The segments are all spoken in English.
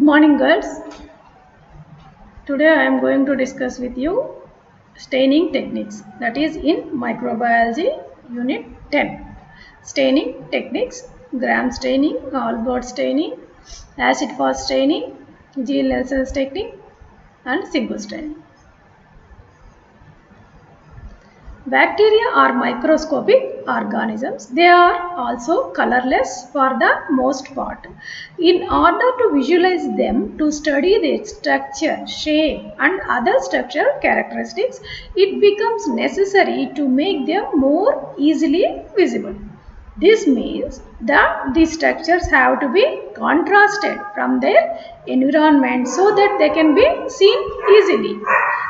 Good morning, girls. Today I am going to discuss with you staining techniques, that is in microbiology unit 10. Staining techniques: gram staining, Albert staining, acid fast staining, Gill-Nelson technique, and simple staining. Bacteria are microscopic organisms. They are also colorless for the most part. In order to visualize them, to study their structure, shape, and other structural characteristics, it becomes necessary to make them more easily visible. This means that the structures have to be contrasted from their environment so that they can be seen easily.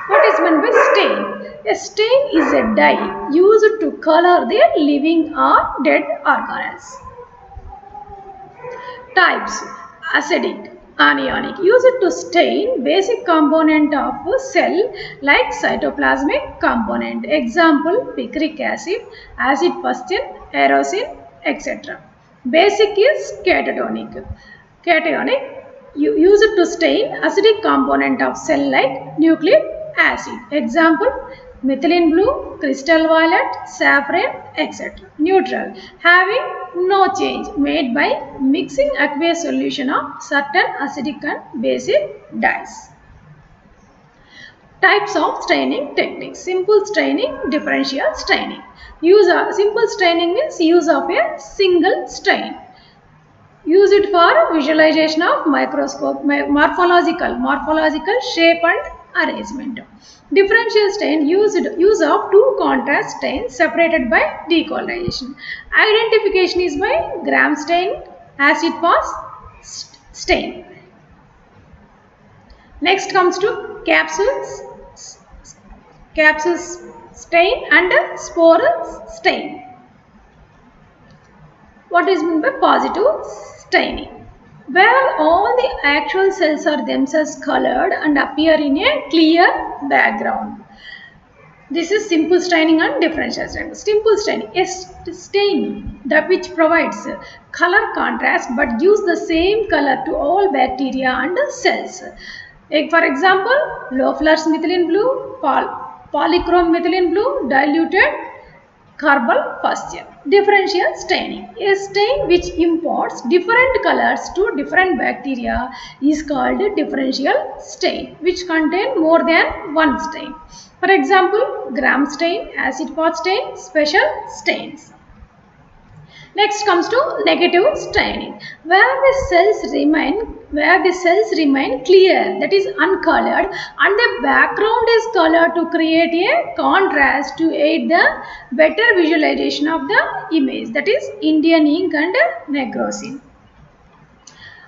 What is meant by stain? A stain is a dye used to color the living or dead organelles. Types: acidic, anionic, used to stain basic component of a cell like cytoplasmic component. Example: picric acid, acid fustian, erosin, etc. Basic is catatonic. Cationic, used to stain acidic component of cell like nucleic acid. Example: methylene blue, crystal violet, saffron, etc. Neutral, having no change, made by mixing aqueous solution of certain acidic and basic dyes. Types of staining techniques: simple staining, differential staining. Simple staining means use of a single stain. Use it for visualization of morphological shape and arrangement. Differential stain use of two contrast stains separated by decolorization. Identification is by gram stain, acid fast stain. Next comes to capsules stain and spore stain. What is meant by positive staining? Where all the actual cells are themselves colored and appear in a clear background. This is simple staining and differential staining. Simple staining is stain that which provides color contrast but gives the same color to all bacteria and cells. For example, Loeffler's methylene blue, polychrome methylene blue, diluted carbon fustian. Differential staining. A stain which imports different colors to different bacteria is called differential stain, which contain more than one stain. For example, gram stain, acid fast stain, special stains. Next comes to negative staining, where the cells remain clear, that is uncolored, and the background is colored to create a contrast to aid the better visualization of the image, that is Indian ink and negrosin.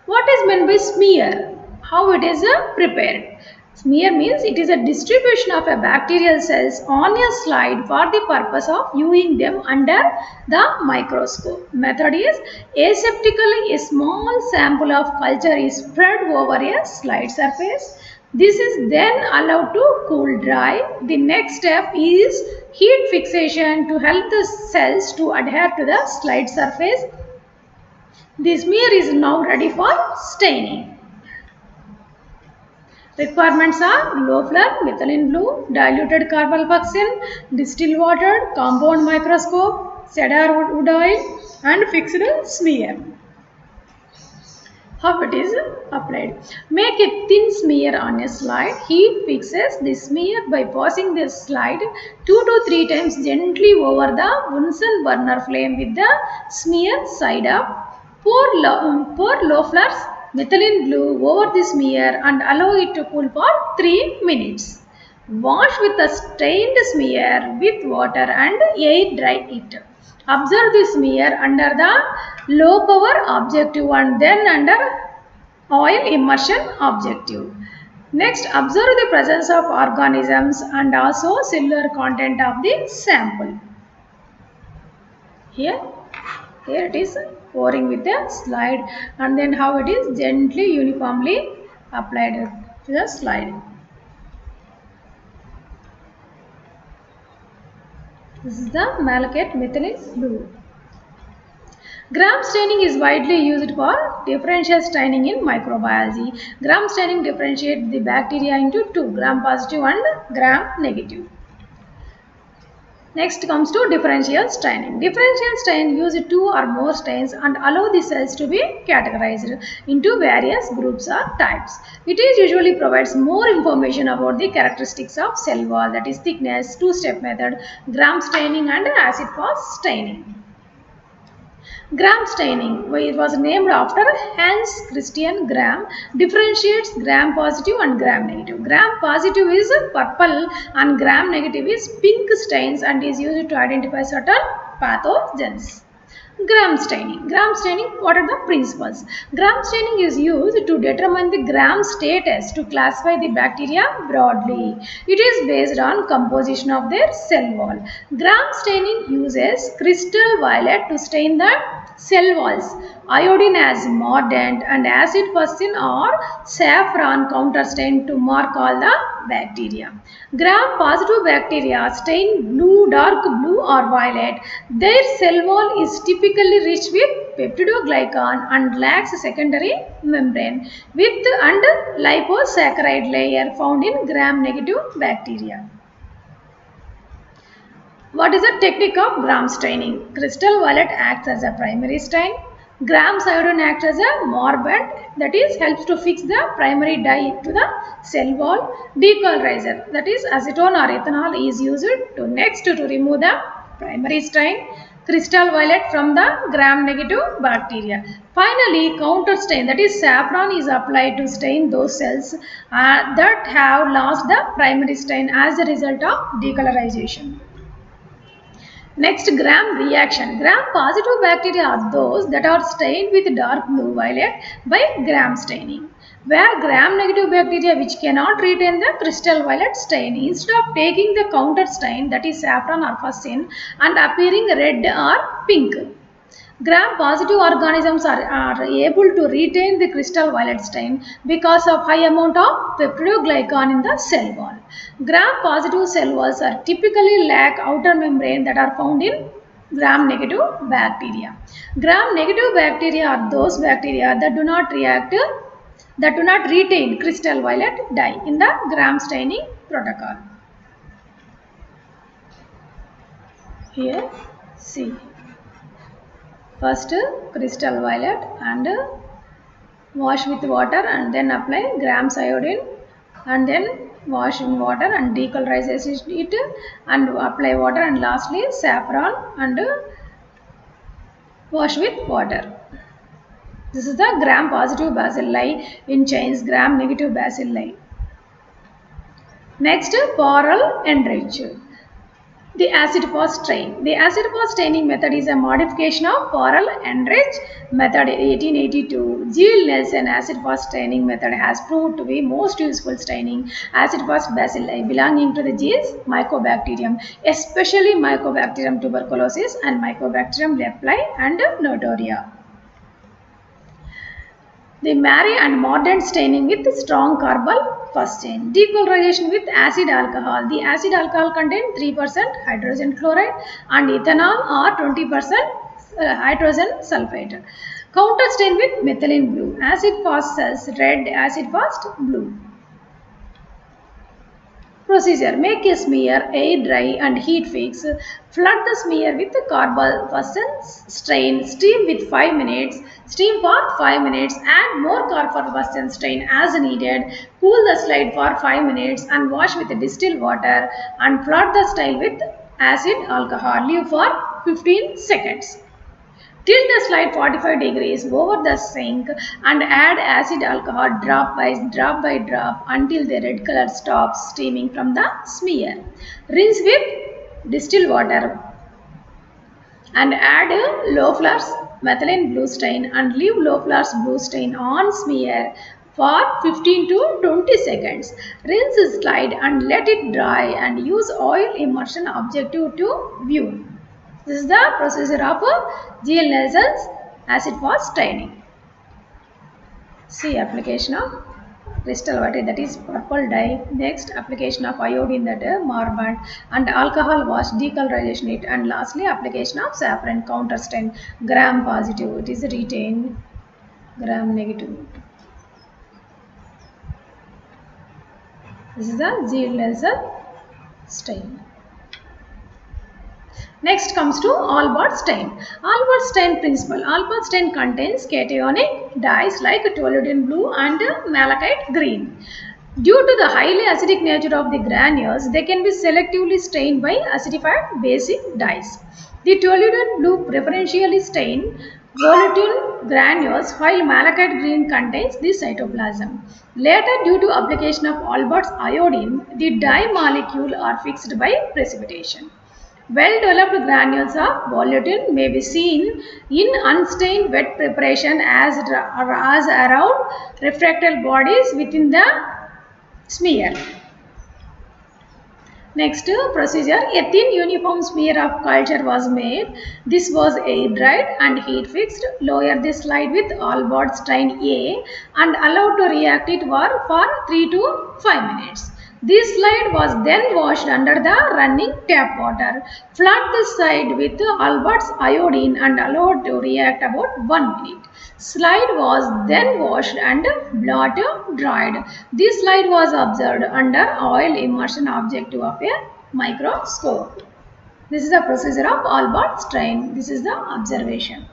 What is meant by smear? How it is prepared? Smear means it is a distribution of a bacterial cells on a slide for the purpose of viewing them under the microscope. Method is aseptically a small sample of culture is spread over a slide surface. This is then allowed to cool dry. The next step is heat fixation to help the cells to adhere to the slide surface. The smear is now ready for staining. Requirements are Loeffler, methylene blue, diluted carbon fustian, distilled water, compound microscope, cedar wood oil, and fixed smear. How it is applied? Make a thin smear on a slide. Heat fixes the smear by passing the slide 2 to 3 times gently over the Bunsen burner flame with the smear side up. Pour Loeffler's methylene blue over the smear and allow it to cool for 3 minutes. Wash with a stained smear with water and air dry it. Observe the smear under the low power objective and then under oil immersion objective. Next, observe the presence of organisms and also cellular content of the sample. Here it is pouring with a slide, and then how it is gently uniformly applied to the slide. This is the malachite methylene blue. Gram staining is widely used for differential staining in microbiology. Gram staining differentiates the bacteria into two, gram positive and gram negative. Next comes to differential staining. Differential stain use two or more stains and allow the cells to be categorized into various groups or types. It is usually provides more information about the characteristics of cell wall, that is thickness, two-step method, gram staining and acid fast staining. Gram staining, it was named after Hans Christian Gram, differentiates gram positive and gram negative. Gram positive is purple and gram negative is pink stains and is used to identify certain pathogens. Gram staining. Gram staining, what are the principles? Gram staining is used to determine the gram status to classify the bacteria broadly. It is based on composition of their cell wall. Gram staining uses crystal violet to stain the cell walls. Iodine as mordant and acid fusin or saffron counterstain to mark all the bacteria. Gram positive bacteria stain blue, dark blue or violet. Their cell wall is typically rich with peptidoglycan and lacks secondary membrane with and liposaccharide layer found in gram negative bacteria. What is the technique of gram staining? Crystal violet acts as a primary stain. Gram iodine acts as a mordant, that is helps to fix the primary dye to the cell wall. Decolorizer, that is acetone or ethanol, is used to next to remove the primary stain crystal violet from the gram negative bacteria. Finally, counter stain, that is saffron, is applied to stain those cells that have lost the primary stain as a result of decolorization. Next, gram reaction. Gram positive bacteria are those that are stained with dark blue violet by gram staining, where gram negative bacteria which cannot retain the crystal violet stain, instead of taking the counter stain, that is saffron or fusin, and appearing red or pink. Gram positive organisms are able to retain the crystal violet stain because of high amount of peptidoglycan in the cell wall. Gram positive cell walls are typically lack outer membrane that are found in gram negative bacteria. Gram negative bacteria are those bacteria that do not retain crystal violet dye in the gram staining protocol. Here, see. First crystal violet and wash with water and then apply grams iodine and then wash in water and decolorize it and apply water and lastly saffron and wash with water. This is the gram positive bacilli in chains, gram negative bacilli. Next, Poral enrich. The acid fast strain. The acid fast staining method is a modification of Poral enrich method 1882. G. Nelson acid fast staining method has proved to be most useful staining acid fast bacilli belonging to the genus Mycobacterium, especially Mycobacterium tuberculosis and Mycobacterium leprae and notoria. They marry and mordant staining with strong carbon first stain. Decolorization with acid alcohol. The acid alcohol contains 3% hydrogen chloride and ethanol or 20% hydrogen sulfate. Counter stain with methylene blue. Acid fast cells red, acid fast blue. Procedure. Make a smear, air dry and heat fix. Flood the smear with carbon strain. Steam with 5 minutes. Steam for 5 minutes. Add more carbon strain as needed. Cool the slide for 5 minutes and wash with distilled water and flood the style with acid alcohol. Leave for 15 seconds. Tilt the slide 45 degrees over the sink and add acid alcohol drop by drop until the red color stops steaming from the smear. Rinse with distilled water and add low flux methylene blue stain and leave low flux blue stain on smear for 15 to 20 seconds. Rinse the slide and let it dry and use oil immersion objective to view. This is the procedure of G.L. Nelson's acid fast staining. See application of crystal white, that is purple dye. Next, application of iodine, that is marbant, and alcohol wash, decolorization it, and lastly application of saffron, counter stain, gram positive, it is retained, gram negative. This is the zeal laser stain. Next comes to Albert stain. Albert stain principle. Albert stain contains cationic dyes like toluidine blue and malachite green. Due to the highly acidic nature of the granules, they can be selectively stained by acidified basic dyes. The toluidine blue preferentially stain volatile granules, while malachite green contains the cytoplasm. Later, due to application of Albert's iodine, the dye molecule are fixed by precipitation. Well-developed granules of volatile may be seen in unstained wet preparation as around refractile bodies within the smear. Next procedure, a thin uniform smear of culture was made. This was air dried and heat fixed. Lower the slide with Albert stain A and allowed to react it for 3 to 5 minutes. This slide was then washed under the running tap water. Flood the side with Albert's iodine and allowed to react about 1 minute. Slide was then washed and blot dried. This slide was observed under oil immersion objective of a microscope. This is the procedure of Albert stain. This is the observation.